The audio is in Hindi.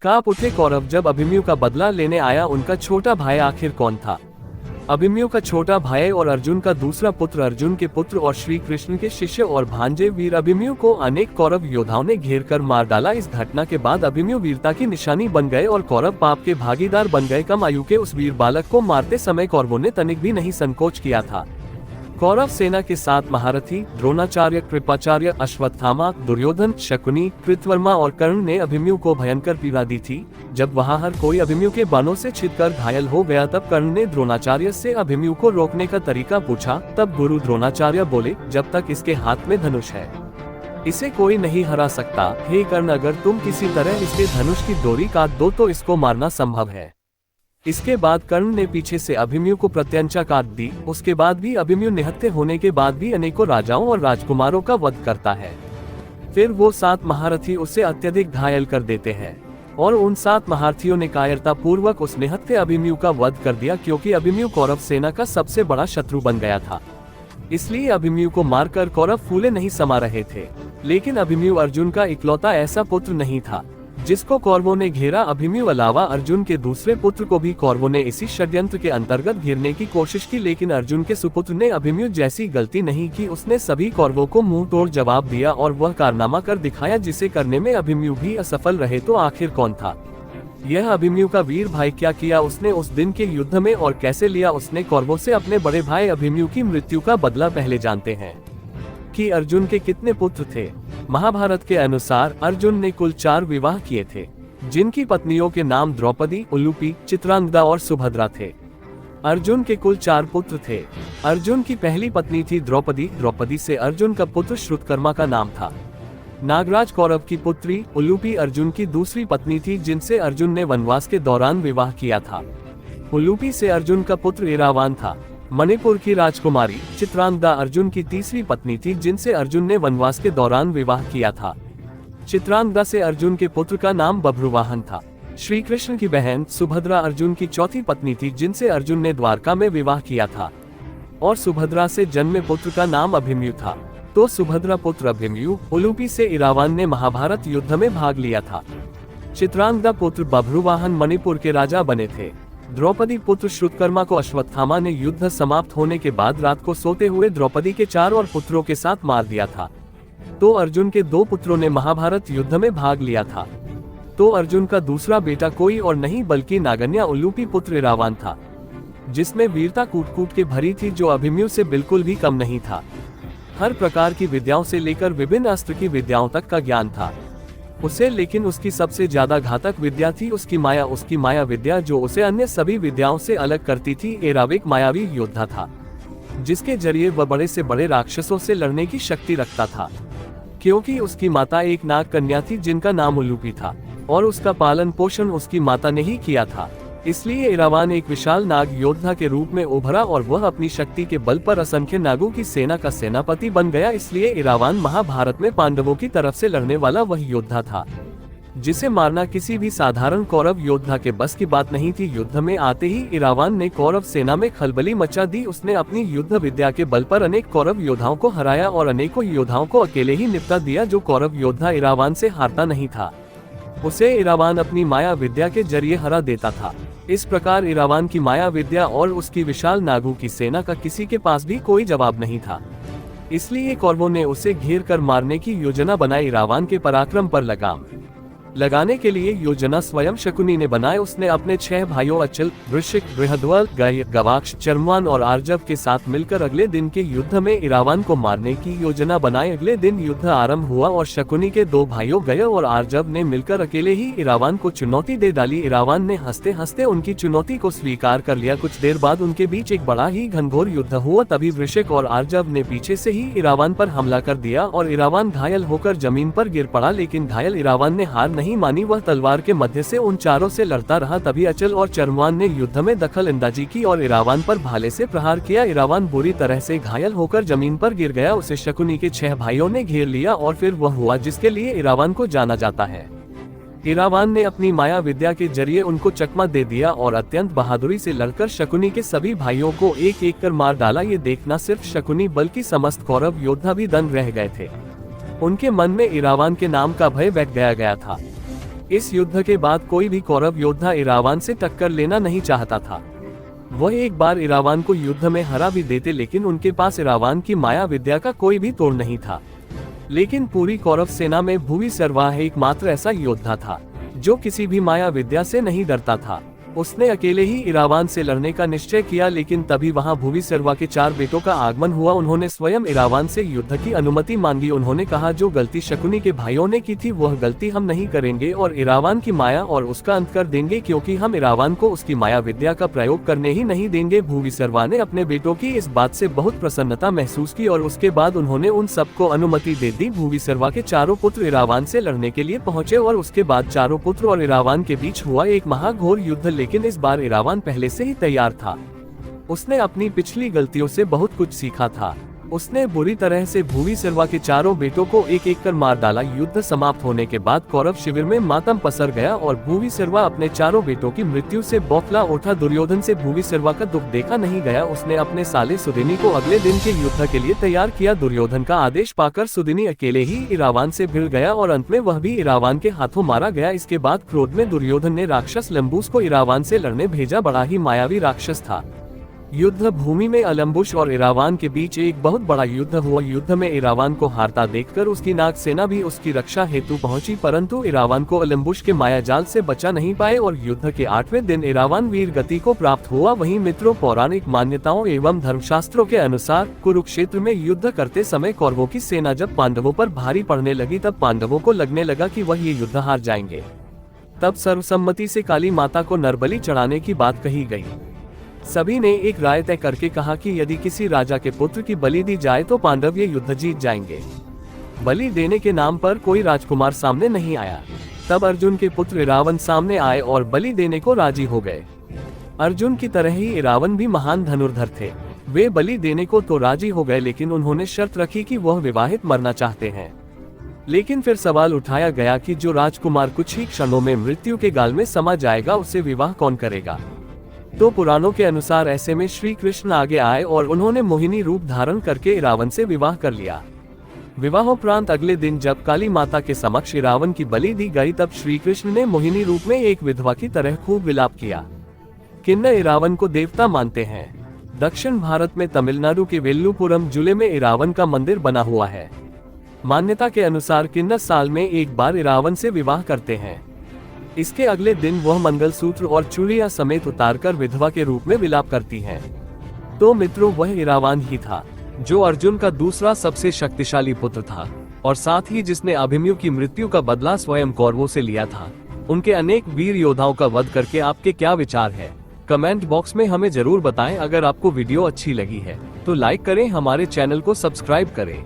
कांप उठे कौरव जब अभिमन्यु का बदला लेने आया उनका छोटा भाई आखिर कौन था। अभिमन्यु का छोटा भाई और अर्जुन का दूसरा पुत्र, अर्जुन के पुत्र और श्री कृष्ण के शिष्य और भांजे वीर अभिमन्यु को अनेक कौरव योद्धाओं ने घेर कर मार डाला। इस घटना के बाद अभिमन्यु वीरता की निशानी बन गए और कौरव पाप के भागीदार बन गए। कम आयु के उस वीर बालक को मारते समय कौरवों ने तनिक भी नहीं संकोच किया था। कौरव सेना के 7 महारथी द्रोणाचार्य, कृपाचार्य, अश्वत्थामा, दुर्योधन, शकुनी, कृतवर्मा और कर्ण ने अभिमन्यु को भयंकर पीड़ा दी थी। जब वहां हर कोई अभिमन्यु के बाणों से छिदकर घायल हो गया तब कर्ण ने द्रोणाचार्य से अभिमन्यु को रोकने का तरीका पूछा। तब गुरु द्रोणाचार्य बोले, जब तक इसके हाथ में धनुष है इसे कोई नहीं हरा सकता। हे कर्ण, अगर तुम किसी तरह इसके धनुष की डोरी काट दो तो इसको मारना संभव है। इसके बाद कर्ण ने पीछे से अभिमन्यु को प्रत्यंचा काट दी। उसके बाद भी अभिमन्यु निहत्थे होने के बाद भी अनेकों राजाओं और राजकुमारों का वध करता है। फिर वो 7 महारथी उसे अत्यधिक घायल कर देते हैं और उन 7 महारथियों ने कायरता पूर्वक उस निहत्थे अभिमन्यु का वध कर दिया, क्योंकि अभिमन्यु कौरव सेना का सबसे बड़ा शत्रु बन गया था। इसलिए अभिमन्यु को मारकर कौरव फूले नहीं समा रहे थे। लेकिन अभिमन्यु अर्जुन का इकलौता ऐसा पुत्र नहीं था जिसको कौरवों ने घेरा। अभिमन्यु अलावा अर्जुन के दूसरे पुत्र को भी कौरवों ने इसी षड्यंत्र के अंतर्गत घेरने की कोशिश की, लेकिन अर्जुन के सुपुत्र ने अभिमन्यु जैसी गलती नहीं की। उसने सभी कौरवों को मुंह तोड़ जवाब दिया और वह कारनामा कर दिखाया जिसे करने में अभिमन्यु भी असफल रहे। तो आखिर कौन था यह अभिमन्यु का वीर भाई? क्या किया उसने उस दिन के युद्ध में और कैसे लिया उसने कौरवों से अपने बड़े भाई अभिमन्यु की मृत्यु का बदला? पहले जानते हैं कि अर्जुन के कितने पुत्र थे। महाभारत के अनुसार अर्जुन ने कुल 4 विवाह किए थे, जिनकी पत्नियों के नाम द्रौपदी, उलूपी, चित्रांगदा और सुभद्रा थे। अर्जुन के कुल 4 पुत्र थे। अर्जुन की पहली पत्नी थी द्रौपदी। द्रौपदी से अर्जुन का पुत्र श्रुतकर्मा का नाम था। नागराज कौरव की पुत्री उलूपी अर्जुन की दूसरी पत्नी थी, जिनसे अर्जुन ने वनवास के दौरान विवाह किया था। उलूपी से अर्जुन का पुत्र इरावान था। मणिपुर की राजकुमारी चित्रांगदा अर्जुन की तीसरी पत्नी थी, जिनसे अर्जुन ने वनवास के दौरान विवाह किया था। चित्रांगदा से अर्जुन के पुत्र का नाम बभ्रुवाहन था। श्री कृष्ण की बहन सुभद्रा अर्जुन की चौथी पत्नी थी, जिनसे अर्जुन ने द्वारका में विवाह किया था और सुभद्रा से जन्मे पुत्र का नाम अभिमन्यु था। तो सुभद्रा पुत्र अभिमन्यु, उलूपी से इरावान ने महाभारत युद्ध में भाग लिया था। चित्रांगदा पुत्र बभ्रुवाहन मणिपुर के राजा बने थे। द्रौपदी पुत्र श्रुतकर्मा को अश्वत्थामा ने युद्ध समाप्त होने के बाद रात को सोते हुए द्रौपदी के 4 और पुत्रों के साथ मार दिया था। तो अर्जुन के 2 पुत्रों ने महाभारत युद्ध में भाग लिया था। तो अर्जुन का दूसरा बेटा कोई और नहीं बल्कि नागन्या उलूपी पुत्र इरावान था, जिसमें वीरता कूट कूट के भरी थी, जो अभिमन्यु से बिल्कुल भी कम नहीं था। हर प्रकार की विद्याओं से लेकर विभिन्न अस्त्र की विद्याओं तक का ज्ञान था उसे, लेकिन उसकी सबसे ज्यादा घातक विद्या थी उसकी माया विद्या, जो उसे अन्य सभी विद्याओं से अलग करती थी। एराविक मायावी योद्धा था, जिसके जरिए वह बड़े से बड़े राक्षसों से लड़ने की शक्ति रखता था। क्योंकि उसकी माता एक नाग कन्या थी जिनका नाम उलूपी था और उसका पालन पोषण उसकी माता ने ही किया था, इसलिए इरावान एक विशाल नाग योद्धा के रूप में उभरा और वह अपनी शक्ति के बल पर असंख्य नागों की सेना का सेनापति बन गया। इसलिए इरावान महाभारत में पांडवों की तरफ से लड़ने वाला वह योद्धा था जिसे मारना किसी भी साधारण कौरव योद्धा के बस की बात नहीं थी। युद्ध में आते ही इरावान ने कौरव सेना में खलबली मचा दी। उसने अपनी युद्ध विद्या के बल पर अनेक कौरव योद्धाओं को हराया और अनेकों योद्धाओं को अकेले ही निपटा दिया। जो कौरव योद्धा इरावान से हारता नहीं था उसे इरावान अपनी माया विद्या के जरिए हरा देता था। इस प्रकार इरावान की माया विद्या और उसकी विशाल नागों की सेना का किसी के पास भी कोई जवाब नहीं था। इसलिए कौरवों ने उसे घेर कर मारने की योजना बनाई। इरावान के पराक्रम पर लगाम लगाने के लिए योजना स्वयं शकुनी ने बनाई। उसने अपने 6 भाइयों अचल, वृश्चिक, बृहद्वल, गवाक्ष, चर्मवान और आर्जव के साथ मिलकर अगले दिन के युद्ध में इरावान को मारने की योजना बनाई। अगले दिन युद्ध आरंभ हुआ और शकुनी के 2 भाइयों गय और आर्जव ने मिलकर अकेले ही इरावान को चुनौती दे डाली। इरावान ने हंसते हंसते उनकी चुनौती को स्वीकार कर लिया। कुछ देर बाद उनके बीच एक बड़ा ही घनघोर युद्ध हुआ। तभी वृश्चिक और आर्जव ने पीछे से ही इरावान पर हमला कर दिया और इरावान घायल होकर जमीन पर गिर पड़ा। लेकिन घायल इरावान ने हार नहीं मानी, वह तलवार के मध्य से उन चारों से लड़ता रहा। तभी अचल और चर्मवान ने युद्ध में दखल अंदाजी की और इरावान पर भाले से प्रहार किया। इरावान बुरी तरह से घायल होकर जमीन पर गिर गया। उसे शकुनी के 6 भाइयों ने घेर लिया और फिर वह हुआ जिसके लिए इरावान को जाना जाता है। इरावान ने अपनी माया विद्या के जरिए उनको चकमा दे दिया और अत्यंत बहादुरी से लड़कर शकुनी के सभी भाइयों को एक एक कर मार डाला। ये देखना सिर्फ शकुनी बल्कि समस्त कौरव योद्धा भी दंग रह गए थे। उनके मन में इरावान के नाम का भय बैठ गया था। इस युद्ध के बाद कोई भी कौरव योद्धा इरावान से टक्कर लेना नहीं चाहता था। वह एक बार इरावान को युद्ध में हरा भी देते, लेकिन उनके पास इरावान की माया विद्या का कोई भी तोड़ नहीं था। लेकिन पूरी कौरव सेना में भूविसर्वाह एकमात्र ऐसा योद्धा था जो किसी भी माया विद्या से नहीं डरता था। उसने अकेले ही इरावान से लड़ने का निश्चय किया, लेकिन तभी वहां भूविसर्वा के 4 बेटों का आगमन हुआ। उन्होंने स्वयं इरावान से युद्ध की अनुमति मांगी। उन्होंने कहा, जो गलती शकुनी के भाइयों ने की थी वह गलती हम नहीं करेंगे और इरावान की माया और उसका अंत कर देंगे, क्योंकि हम इरावान को उसकी माया विद्या का प्रयोग करने ही नहीं देंगे। भूविसर्वा ने अपने बेटों की इस बात से बहुत प्रसन्नता महसूस की और उसके बाद उन्होंने उन सबको अनुमति दे दी। भूविसर्वा के 4 पुत्र इरावान से लड़ने के लिए पहुंचे और उसके बाद 4 पुत्र और इरावान के बीच हुआ एक महाघोर युद्ध। लेकिन इस बार इरावान पहले से ही तैयार था। उसने अपनी पिछली गलतियों से बहुत कुछ सीखा था। उसने बुरी तरह से भूविसर्वा के 4 बेटों को एक एक कर मार डाला। युद्ध समाप्त होने के बाद कौरव शिविर में मातम पसर गया और भूविसर्वा अपने 4 बेटों की मृत्यु से बौखला उठा। दुर्योधन से भूविसर्वा का दुख देखा नहीं गया। उसने अपने साले सुदिनी को अगले दिन के युद्ध के लिए तैयार किया। दुर्योधन का आदेश पाकर सुदिनी अकेले ही इरावान से भिड़ गया और अंत में वह भी इरावान के हाथों मारा गया। इसके बाद क्रोध में दुर्योधन ने राक्षस लंबूस को इरावान से लड़ने भेजा। बड़ा ही मायावी राक्षस था। युद्ध भूमि में अलम्बुश और इरावान के बीच एक बहुत बड़ा युद्ध हुआ। युद्ध में इरावान को हारता देखकर उसकी नाग सेना भी उसकी रक्षा हेतु पहुंची, परंतु इरावान को अलम्बुश के माया जाल से बचा नहीं पाए और युद्ध के 8वें दिन इरावान वीर गति को प्राप्त हुआ। वहीं मित्रों, पौराणिक मान्यताओं एवं धर्मशास्त्रों के अनुसार कुरुक्षेत्र में युद्ध करते समय कौरवों की सेना जब पांडवों पर भारी पड़ने लगी, तब पांडवों को लगने लगा कि वह ये युद्ध हार जाएंगे। तब सर्वसम्मति से काली माता को नरबलि चढ़ाने की बात कही गई। सभी ने एक राय तय करके कहा कि यदि किसी राजा के पुत्र की बलि दी जाए तो पांडव ये युद्ध जीत जाएंगे। बलि देने के नाम पर कोई राजकुमार सामने नहीं आया। तब अर्जुन के पुत्र इरावन सामने आए और बलि देने को राजी हो गए। अर्जुन की तरह ही इरावन भी महान धनुर्धर थे। वे बलि देने को तो राजी हो गए, लेकिन उन्होंने शर्त रखी कि वह विवाहित मरना चाहते हैं। लेकिन फिर सवाल उठाया गया कि जो राजकुमार कुछ ही क्षणों में मृत्यु के गाल में समा जाएगा, उससे विवाह कौन करेगा। तो पुराणों के अनुसार ऐसे में श्री कृष्ण आगे आए और उन्होंने मोहिनी रूप धारण करके इरावन से विवाह कर लिया। विवाहोपरांत अगले दिन जब काली माता के समक्ष इरावन की बलि दी गई, तब श्री कृष्ण ने मोहिनी रूप में एक विधवा की तरह खूब विलाप किया। किन्नर इरावन को देवता मानते हैं। दक्षिण भारत में तमिलनाडु के वेल्लुपुरम जिले में इरावन का मंदिर बना हुआ है। मान्यता के अनुसार किन्नर साल में एक बार इरावन से विवाह करते हैं। इसके अगले दिन वह मंगलसूत्र और चूड़ियां समेत उतारकर विधवा के रूप में विलाप करती हैं। तो मित्रों, वह इरावान ही था जो अर्जुन का दूसरा सबसे शक्तिशाली पुत्र था और साथ ही जिसने अभिमन्यु की मृत्यु का बदला स्वयं कौरवों से लिया था। उनके अनेक वीर योद्धाओं का वध करके आपके क्या विचार है, कमेंट बॉक्स में हमें जरूर बताएं। अगर आपको वीडियो अच्छी लगी है तो लाइक करें, हमारे चैनल को सब्सक्राइब करें।